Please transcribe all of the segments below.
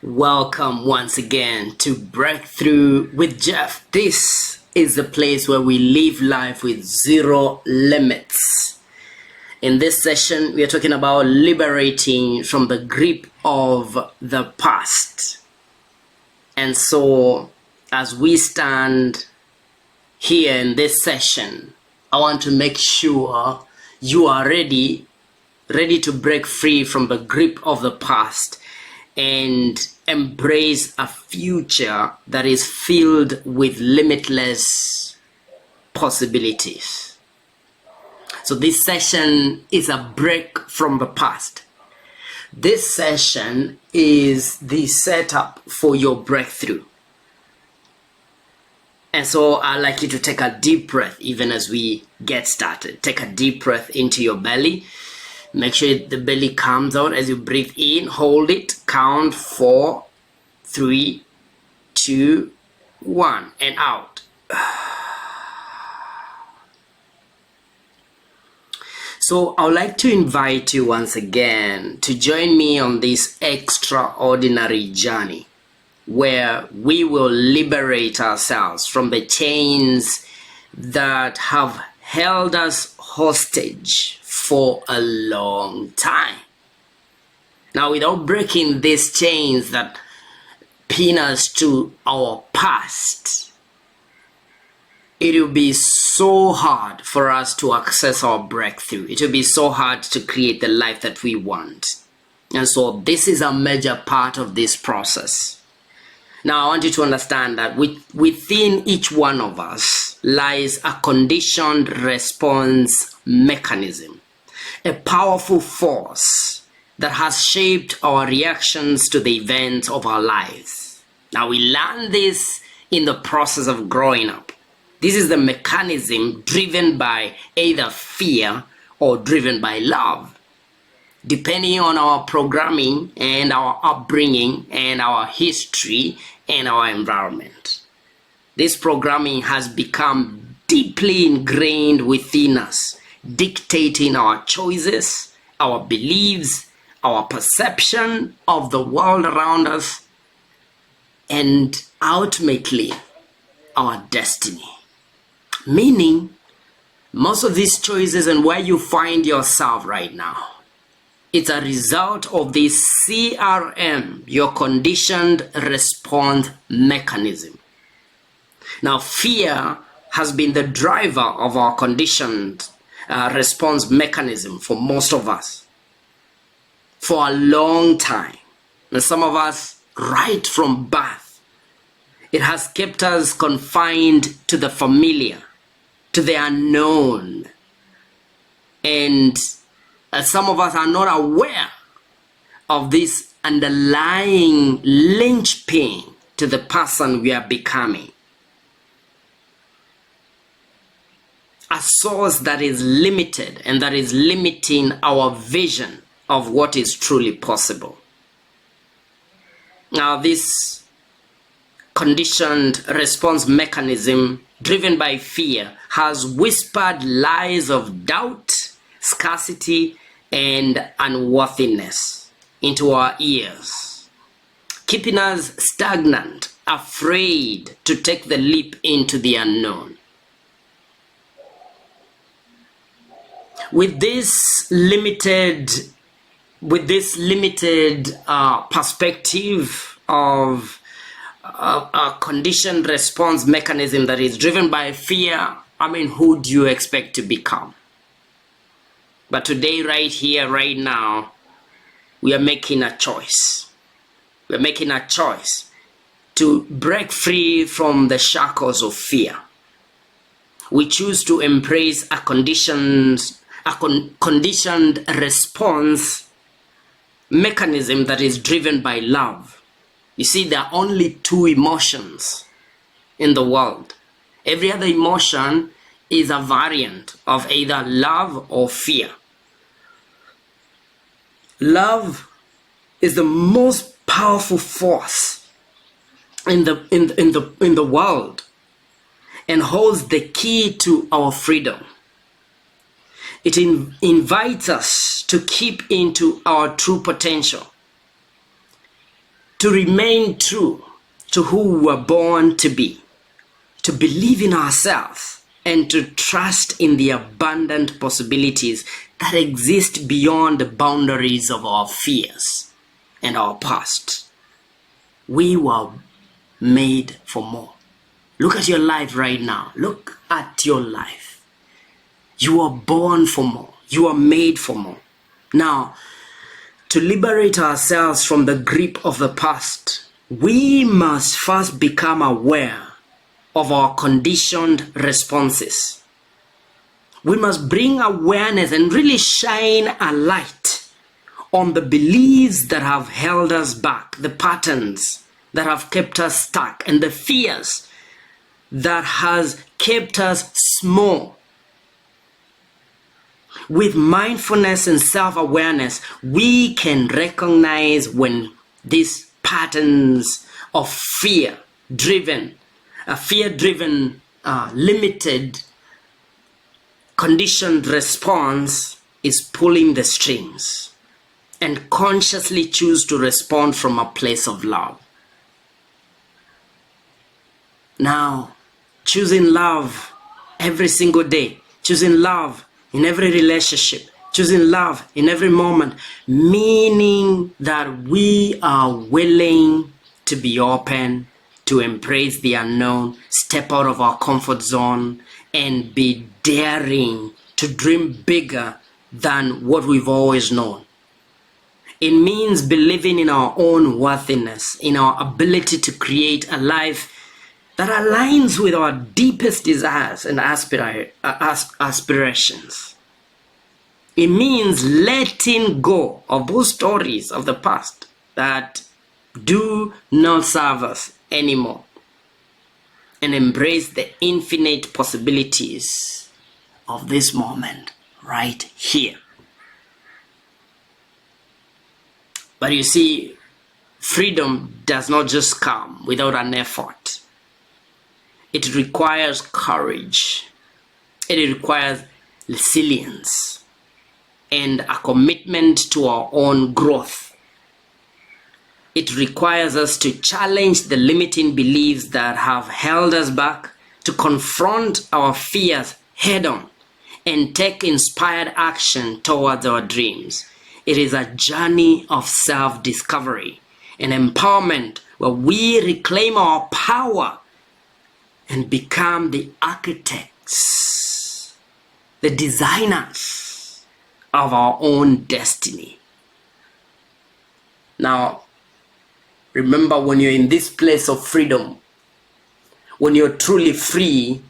Welcome once again to Breakthrough with Jeff. This is the place where we live life with zero limits. In this session, we are talking about liberating from the grip of the past. And so, as we stand here in this session, I want to make sure you are ready to break free from the grip of the past and embrace a future that is filled with limitless possibilities. So this session is a break from the past. This session is the setup for your breakthrough. And so I'd like you to take a deep breath even as we get started. Take a deep breath into your belly. Make sure the belly comes out as you breathe in. Hold it. Count 4, 3, 2, 1, and out. So I would like to invite you once again to join me on this extraordinary journey where we will liberate ourselves from the chains that have held us hostage for a long time. Now, without breaking these chains that pin us to our past, it will be so hard for us to access our breakthrough. It will be so hard to create the life that we want. And so this is a major part of this process. Now, I want you to understand that within each one of us lies a conditioned response mechanism, a powerful force that has shaped our reactions to the events of our lives. Now, we learn this in the process of growing up. This is the mechanism driven by either fear or driven by love, depending on our programming and our upbringing and our history and our environment. This programming has become deeply ingrained within us, dictating our choices, our beliefs, our perception of the world around us, and ultimately our destiny. Meaning, most of these choices and where you find yourself right now, it's a result of this CRM, your conditioned response mechanism. Now, fear has been the driver of our conditioned response mechanism for most of us for a long time. And some of us, right from birth, it has kept us confined to the familiar, to the unknown. And some of us are not aware of this underlying linchpin to the person we are becoming. A source that is limited and that is limiting our vision of what is truly possible. Now, this conditioned response mechanism driven by fear has whispered lies of doubt, scarcity, and unworthiness into our ears, keeping us stagnant, afraid to take the leap into the unknown. With this limited perspective of a conditioned response mechanism that is driven by fear, who do you expect to become? But today, right here, right now, we are making a choice. We're making a choice to break free from the shackles of fear. We choose to embrace a conditioned response mechanism that is driven by love. You see, there are only two emotions in the world. Every other emotion is a variant of either love or fear. Love is the most powerful force in the world and holds the key to our freedom. It invites us to keep into our true potential. to remain true to who we were born to be, to believe in ourselves, and to trust in the abundant possibilities that exist beyond the boundaries of our fears and our past. We were made for more. Look at your life right now. Look at your life. You are born for more. You are made for more. Now, to liberate ourselves from the grip of the past, we must first become aware of our conditioned responses. We must bring awareness and really shine a light on the beliefs that have held us back, the patterns that have kept us stuck, and the fears that has kept us small. With mindfulness and self-awareness, we can recognize when these patterns of fear-driven, limited, conditioned response is pulling the strings, and consciously choose to respond from a place of love. Now, choosing love every single day, choosing love in every relationship, choosing love in every moment, meaning that we are willing to be open, to embrace the unknown, step out of our comfort zone, and be daring to dream bigger than what we've always known. It means believing in our own worthiness, in our ability to create a life that aligns with our deepest desires and aspirations. It means letting go of those stories of the past that do not serve us anymore, and embrace the infinite possibilities of this moment right here. But you see, freedom does not just come without an effort. It requires courage. It requires resilience and a commitment to our own growth. It requires us to challenge the limiting beliefs that have held us back, to confront our fears head on, and take inspired action towards our dreams. It is a journey of self-discovery and empowerment where we reclaim our power and become the architects, the designers of our own destiny. Now, remember, when you're in this place of freedom, when you're truly free,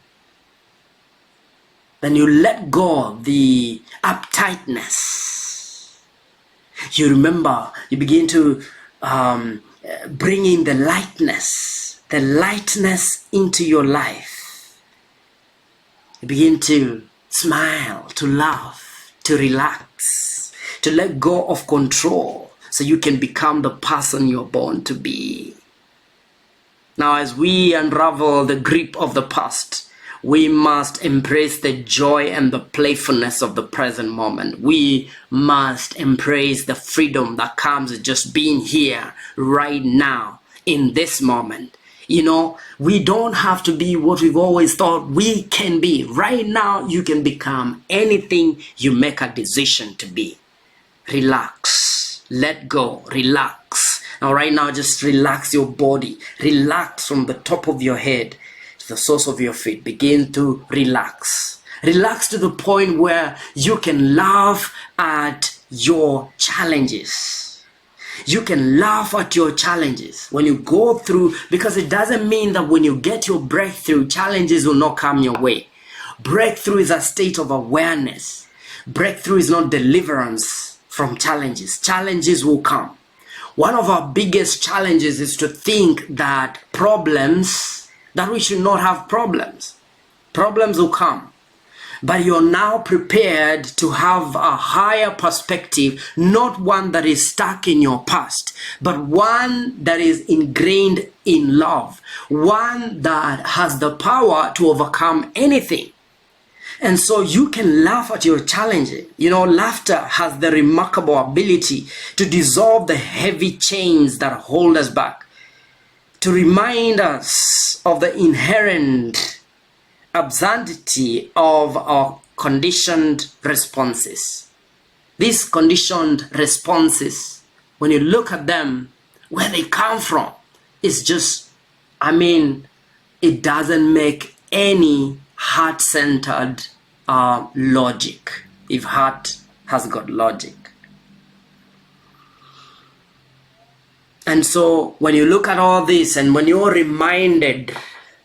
then you let go of the uptightness. You remember, you begin to bring in the lightness into your life. You begin to smile, to laugh, to relax, to let go of control, so you can become the person you're born to be. Now, as we unravel the grip of the past, we must embrace the joy and the playfulness of the present moment. We must embrace the freedom that comes with just being here right now in this moment. You know, we don't have to be what we've always thought we can be. Right now, you can become anything you make a decision to be. Relax, let go, relax. Now, right now, just relax your body. Relax from the top of your head to the soles of your feet. Begin to relax. Relax to the point where you can laugh at your challenges. You can laugh at your challenges when you go through, because it doesn't mean that when you get your breakthrough, challenges will not come your way. Breakthrough is a state of awareness. Breakthrough is not deliverance from challenges. Challenges will come. One of our biggest challenges is to think that we should not have problems. Problems will come. But you're now prepared to have a higher perspective, not one that is stuck in your past, but one that is ingrained in love, one that has the power to overcome anything. And so you can laugh at your challenges. You know, laughter has the remarkable ability to dissolve the heavy chains that hold us back, to remind us of the inherent absurdity of our conditioned responses. These conditioned responses, when you look at them, where they come from, it's just, it doesn't make any heart-centered logic, if heart has got logic. And so when you look at all this, and when you're reminded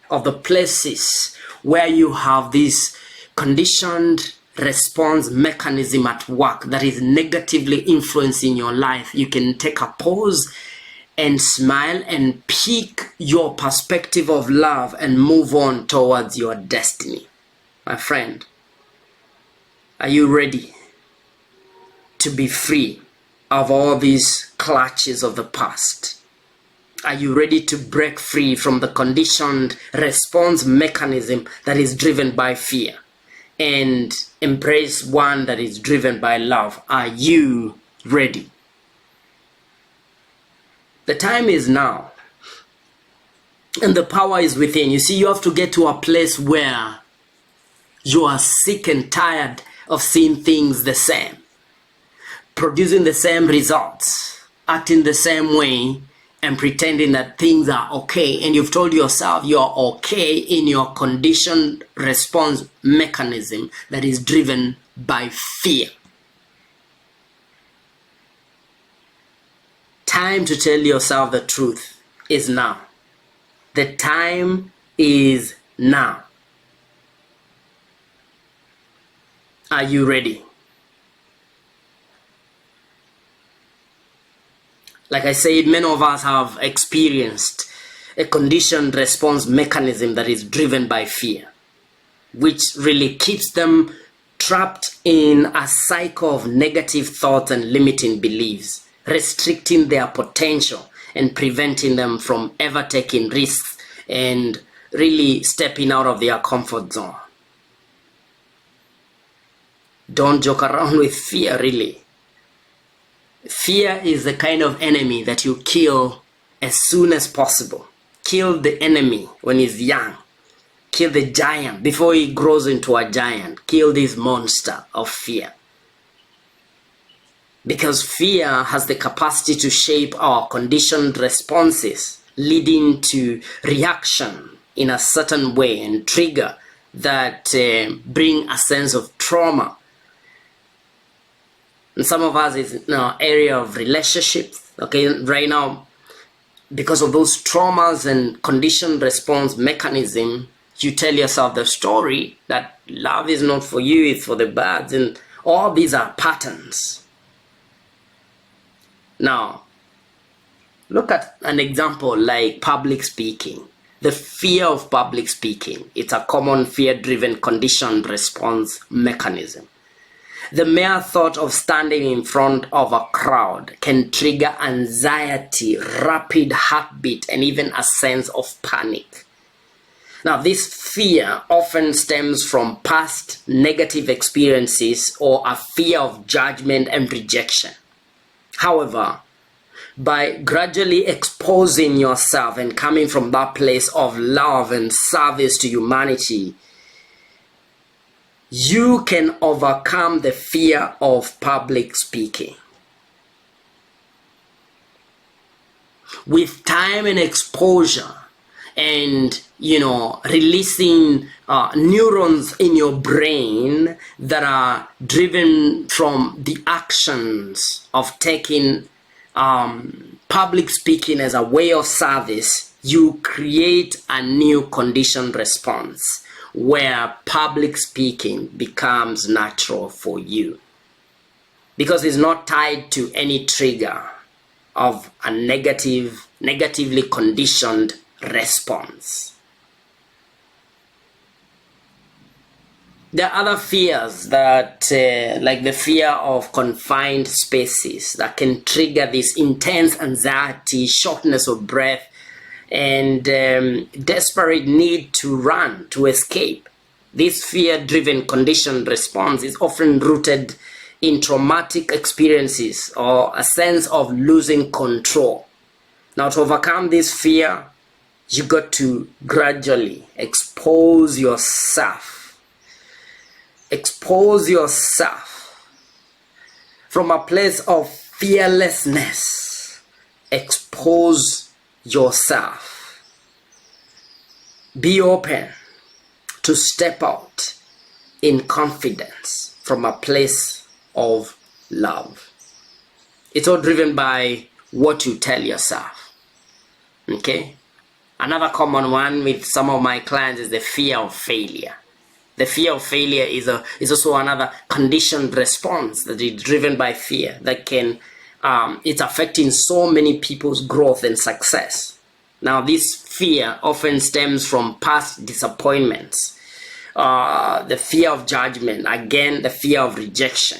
of the places where you have this conditioned response mechanism at work that is negatively influencing your life, you can take a pause and smile and pick your perspective of love and move on towards your destiny. My friend, are you ready to be free of all these clutches of the past? Are you ready to break free from the conditioned response mechanism that is driven by fear and embrace one that is driven by love? Are you ready? The time is now, and the power is within. You see, you have to get to a place where you are sick and tired of seeing things the same, producing the same results, acting the same way, and pretending that things are okay. And you've told yourself you're okay in your conditioned response mechanism that is driven by fear. Time to tell yourself the truth is now. The time is now. Are you ready? Like I said, many of us have experienced a conditioned response mechanism that is driven by fear, which really keeps them trapped in a cycle of negative thoughts and limiting beliefs, restricting their potential and preventing them from ever taking risks and really stepping out of their comfort zone. Don't joke around with fear, really. Fear is the kind of enemy that you kill as soon as possible. Kill the enemy when he's young. Kill the giant before he grows into a giant. Kill this monster of fear. Because fear has the capacity to shape our conditioned responses, leading to reaction in a certain way and trigger that bring a sense of trauma. And some of us is in our area of relationships. Okay, right now, because of those traumas and conditioned response mechanism, you tell yourself the story that love is not for you, it's for the birds, and all these are patterns. Now, look at an example like public speaking. The fear of public speaking. It's a common fear-driven conditioned response mechanism. The mere thought of standing in front of a crowd can trigger anxiety, rapid heartbeat, and even a sense of panic. Now, this fear often stems from past negative experiences or a fear of judgment and rejection. However, by gradually exposing yourself and coming from that place of love and service to humanity, you can overcome the fear of public speaking. With time and exposure and, releasing neurons in your brain that are driven from the actions of taking public speaking as a way of service, you create a new conditioned response where public speaking becomes natural for you, because it's not tied to any trigger of a negatively conditioned response. There are other fears that, like the fear of confined spaces, that can trigger this intense anxiety, shortness of breath, and desperate need to run, to escape. This fear-driven conditioned response is often rooted in traumatic experiences or a sense of losing control. Now, to overcome this fear, you got to gradually expose yourself. Expose yourself from a place of fearlessness. Expose yourself. Be open to step out in confidence from a place of love. It's all driven by what you tell yourself. Okay? Another common one with some of my clients is the fear of failure. The fear of failure is also another conditioned response that is driven by fear that can, it's affecting so many people's growth and success. Now, this fear often stems from past disappointments, the fear of judgment, again, the fear of rejection.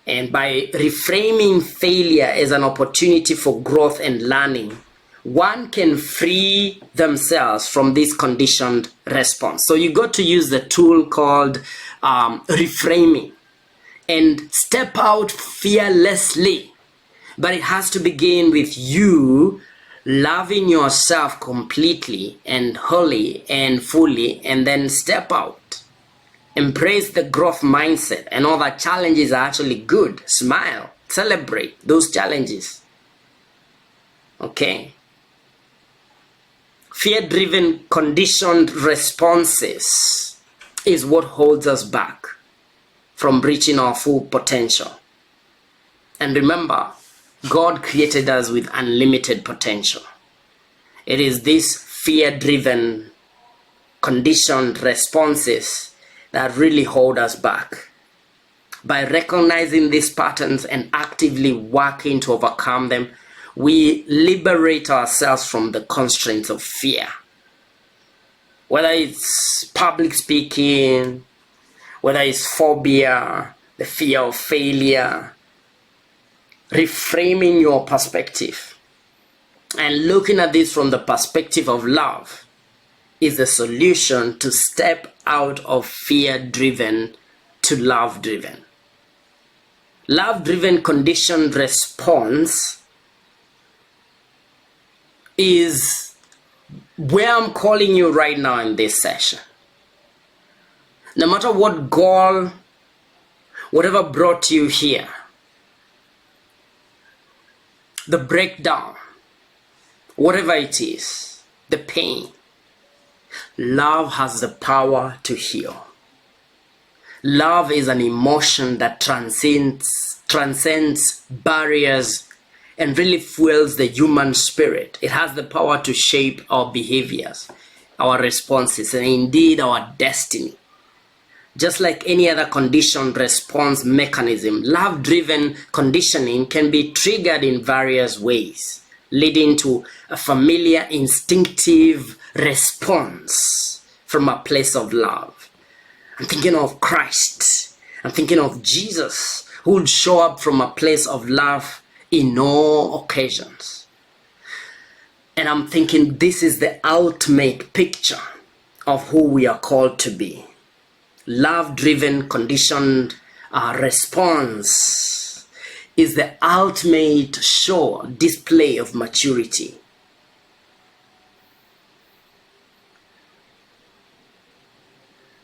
And by reframing failure as an opportunity for growth and learning, one can free themselves from this conditioned response. So you got to use the tool called reframing and step out fearlessly. But it has to begin with you loving yourself completely and wholly and fully, and then step out. Embrace the growth mindset, and all that challenges are actually good. Smile, celebrate those challenges. Okay? Fear-driven conditioned responses is what holds us back from reaching our full potential. And remember, God created us with unlimited potential. It is these fear-driven conditioned responses that really hold us back. By recognizing these patterns and actively working to overcome them, we liberate ourselves from the constraints of fear. Whether it's public speaking, whether it's phobia, the fear of failure, reframing your perspective and looking at this from the perspective of love is the solution to step out of fear-driven to love-driven. Love-driven conditioned response is where I'm calling you right now in this session. No matter what goal, whatever brought you here, the breakdown, whatever it is, the pain, love has the power to heal. Love is an emotion that transcends barriers and really fuels the human spirit. It has the power to shape our behaviors, our responses, and indeed our destiny. Just like any other conditioned response mechanism, love-driven conditioning can be triggered in various ways, leading to a familiar instinctive response from a place of love. I'm thinking of Christ. I'm thinking of Jesus, who would show up from a place of love in all occasions. And I'm thinking this is the ultimate picture of who we are called to be. Love-driven conditioned response is the ultimate show, display of maturity.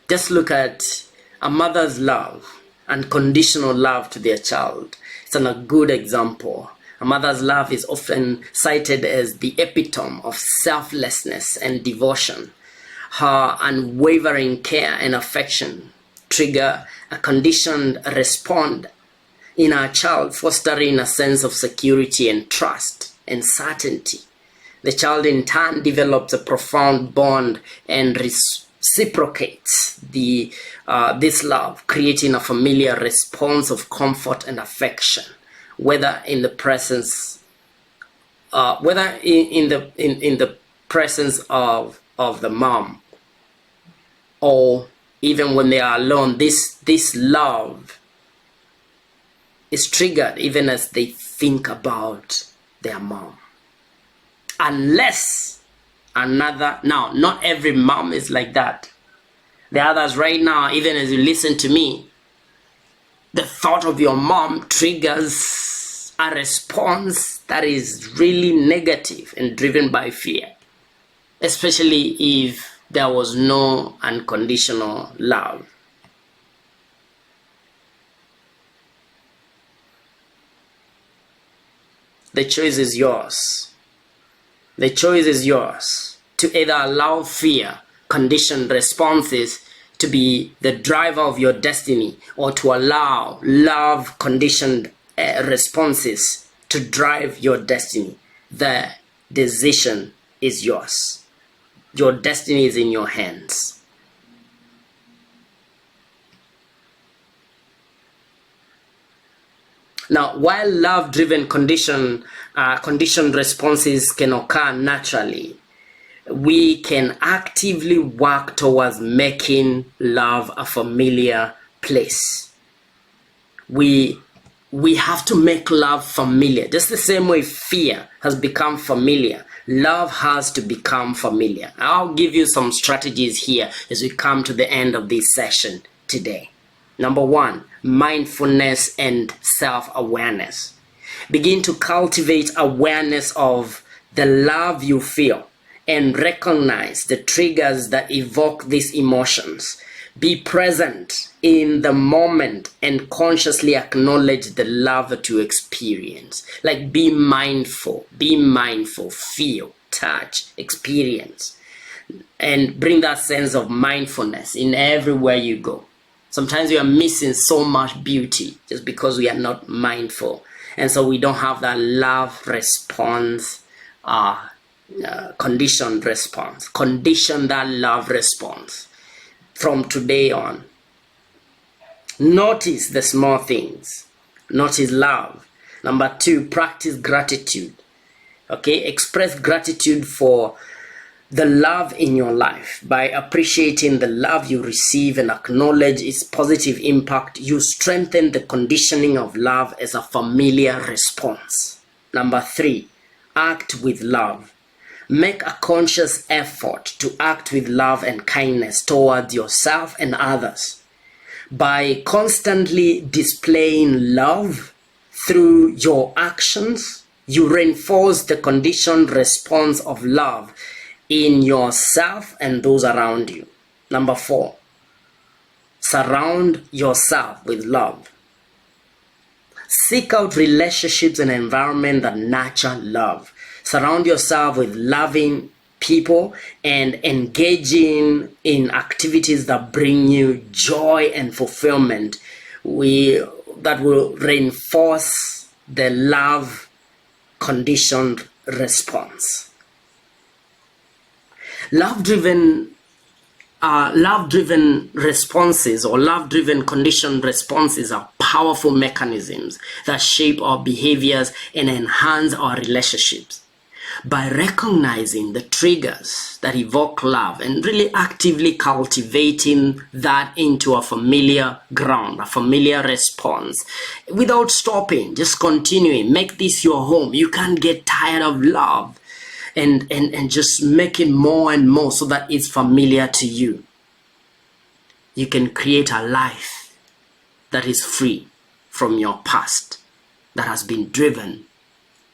Just look at a mother's love, unconditional love to their child. It's a good example. A mother's love is often cited as the epitome of selflessness and devotion. Her unwavering care and affection trigger a conditioned response in our child, fostering a sense of security and trust and certainty. The child in turn develops a profound bond and reciprocates this love, creating a familiar response of comfort and affection, whether in the presence, of the mom, or even when they are alone. This love is triggered even as they think about their mom. Now, not every mom is like that. The others right now, even as you listen to me, the thought of your mom triggers a response that is really negative and driven by fear, especially if there was no unconditional love. The choice is yours. The choice is yours to either allow fear, conditioned responses to be the driver of your destiny, or to allow love, conditioned responses to drive your destiny. The decision is yours. Your destiny is in your hands. Now, while love-driven conditioned responses can occur naturally, we can actively work towards making love a familiar place. We have to make love familiar. Just the same way fear has become familiar, love has to become familiar. I'll give you some strategies here as we come to the end of this session today. Number 1, mindfulness and self-awareness. Begin to cultivate awareness of the love you feel and recognize the triggers that evoke these emotions. Be present in the moment and consciously acknowledge the love that you experience. Like, be mindful, feel, touch, experience, and bring that sense of mindfulness in everywhere you go. Sometimes we are missing so much beauty just because we are not mindful. And so we don't have that love response, conditioned response. Condition that love response from today on. Notice the small things. Notice love. Number 2, practice gratitude. Okay, express gratitude for the love in your life. By appreciating the love you receive and acknowledge its positive impact, you strengthen the conditioning of love as a familiar response. Number 3, act with love. Make a conscious effort to act with love and kindness towards yourself and others. By constantly displaying love through your actions, you reinforce the conditioned response of love in yourself and those around you. Number 4, surround yourself with love. Seek out relationships and environment that nurture love. Surround yourself with loving people and engaging in activities that bring you joy and fulfillment. That will reinforce the love conditioned response. Love-driven responses or love-driven conditioned responses are powerful mechanisms that shape our behaviors and enhance our relationships. By recognizing the triggers that evoke love and really actively cultivating that into a familiar ground, a familiar response, without stopping, just continuing, make this your home. You can't get tired of love. And just make it more and more so that it's familiar to you. You can create a life that is free from your past, that has been driven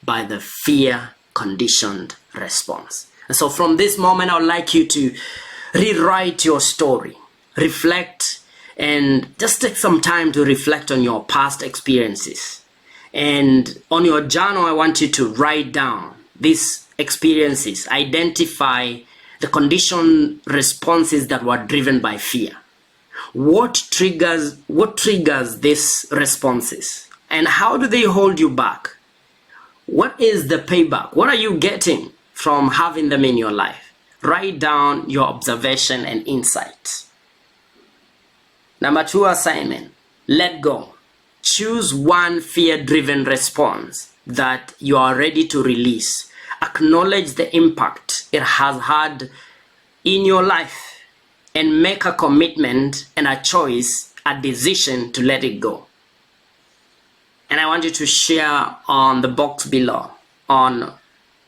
by the fear-conditioned response. And so from this moment, I would like you to rewrite your story, reflect, and just take some time to reflect on your past experiences. And on your journal, I want you to write down these experiences, identify the conditioned responses that were driven by fear. What triggers these responses, and how do they hold you back? What is the payback? What are you getting from having them in your life? Write down your observation and insights. Number 2 assignment, let go. Choose one fear-driven response that you are ready to release. Acknowledge the impact it has had in your life and make a commitment and a choice, a decision to let it go. And I want you to share on the box below on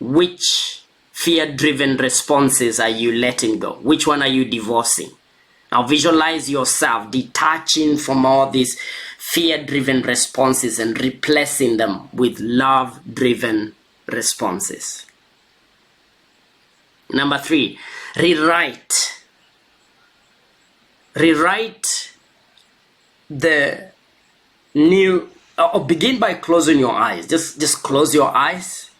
which fear-driven responses are you letting go? Which one are you divorcing? Now visualize yourself detaching from all these fear-driven responses and replacing them with love-driven responses. Number 3, rewrite the new, or begin by closing your eyes. Just close your eyes.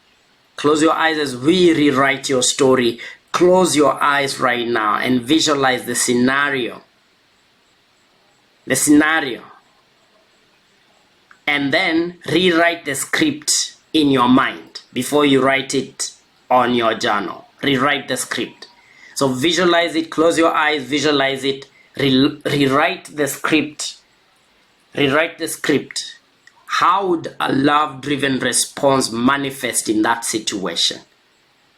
Close your eyes as we rewrite your story. Close your eyes right now and visualize the scenario. And then rewrite the script in your mind before you write it on your journal. Rewrite the script. So visualize it, close your eyes, visualize it, rewrite the script. Rewrite the script. How would a love-driven response manifest in that situation?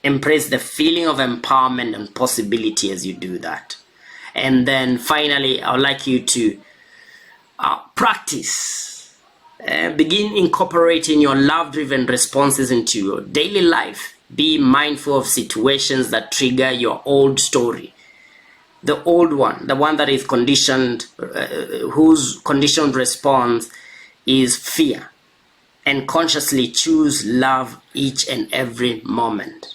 Embrace the feeling of empowerment and possibility as you do that. And then finally, I would like you to practice. Begin incorporating your love-driven responses into your daily life. Be mindful of situations that trigger your old story. The old one, the one that is conditioned, whose conditioned response is fear. And consciously choose love each and every moment.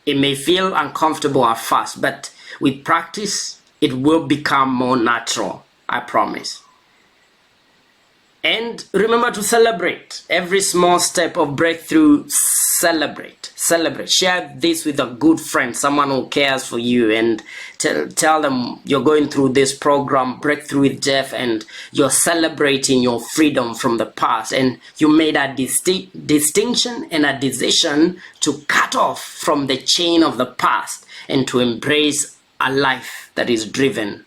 It may feel uncomfortable at first, but with practice, it will become more natural, I promise. And remember to celebrate every small step of breakthrough. Celebrate. Share this with a good friend, someone who cares for you, and tell them you're going through this program, Breakthrough with Jeff, and you're celebrating your freedom from the past. And you made a distinction and a decision to cut off from the chain of the past and to embrace a life that is driven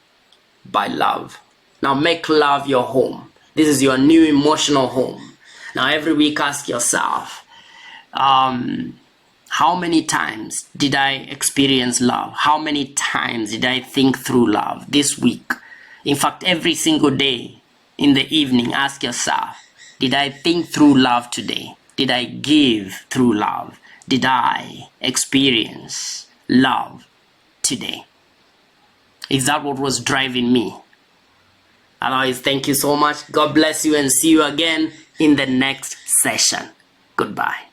by love. Now make love your home. This is your new emotional home. Now every week ask yourself, how many times did I experience love? How many times did I think through love this week? In fact, every single day in the evening, ask yourself, did I think through love today? Did I give through love? Did I experience love today? Is that what was driving me? Otherwise, thank you so much. God bless you and see you again in the next session. Goodbye.